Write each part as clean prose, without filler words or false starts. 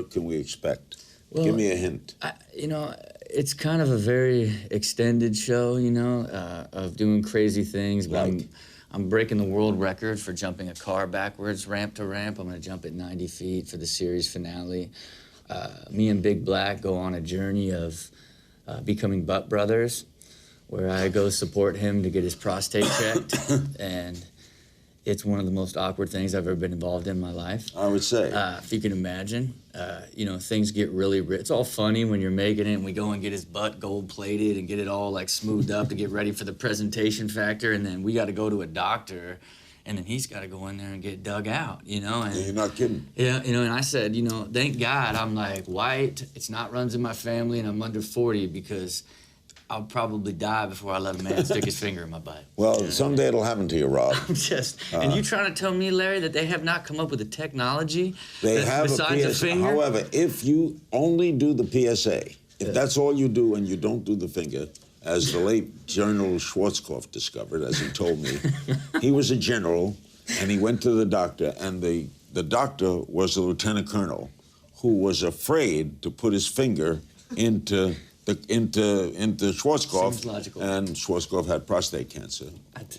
What can we expect? Well, Give me a hint. You know, it's kind of a very extended show, you know, of doing crazy things. But I'm breaking the world record for jumping a car backwards, ramp to ramp. I'm going to jump at 90 feet for the series finale. Me and Big Black go on a journey of becoming butt brothers, where I go support him to get his prostate checked. And it's one of the most awkward things I've ever been involved in my life. I would say. If you can imagine, you know, things get really, it's all funny when you're making it, and we go and get his butt gold-plated and get it all, like, smoothed up to get ready for the presentation factor, and then we got to go to a doctor, and then he's got to go in there and get dug out, you know? And, you're not kidding. Yeah, you know, and I said, you know, thank God I'm, like, white, it's not runs in my family, and I'm under 40, because I'll probably die before I let a man stick his finger in my butt. Well, someday it'll happen to you, Rob. I'm just, and you trying to tell me, Larry, that they have not come up with a technology they have besides a a finger? However, if you only do the PSA, if that's all you do and you don't do the finger, as the late General Schwarzkopf discovered, as he told me, he was a general, and he went to the doctor, and the doctor was a lieutenant colonel who was afraid to put his finger into Schwarzkopf. Seems logical. And Schwarzkopf had prostate cancer,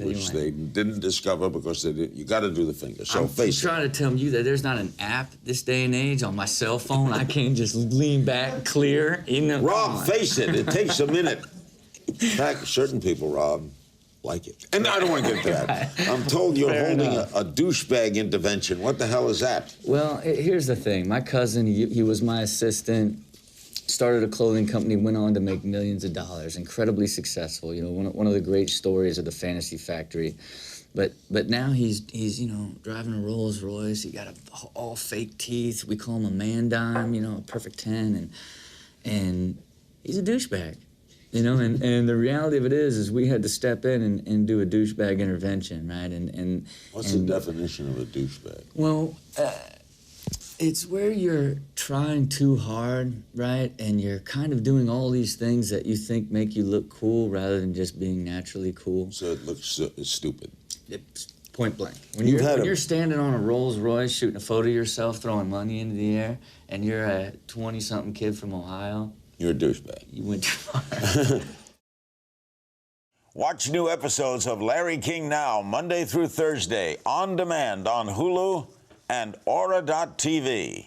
which they didn't discover because you got to do the finger. So face it. I'm trying to tell you that there's not an app this day and age on my cell phone. I can't just lean back clear. You know, Rob, face it. It takes a minute. In fact, certain people, Rob, like it. And I don't want to get to that. I'm told you're holding a douchebag intervention. What the hell is that? Well, here's the thing. My cousin, he was my assistant, started a clothing company, went on to make millions of dollars, incredibly successful. You know, one of the great stories of the Fantasy Factory. But now he's you know, driving a Rolls Royce. He got all fake teeth. We call him a man dime, you know, a perfect 10, and he's a douchebag. You know, and the reality of it is we had to step in and do a douchebag intervention, right? And what's the definition of a douchebag? Well, it's where you're trying too hard, right? And you're kind of doing all these things that you think make you look cool rather than just being naturally cool. So it looks stupid. It's point blank. When you're standing on a Rolls Royce shooting a photo of yourself throwing money into the air, and you're a 20-something kid from Ohio, you're a douchebag. You went too far. Watch new episodes of Larry King Now, Monday through Thursday, on demand on Hulu and Aura.tv.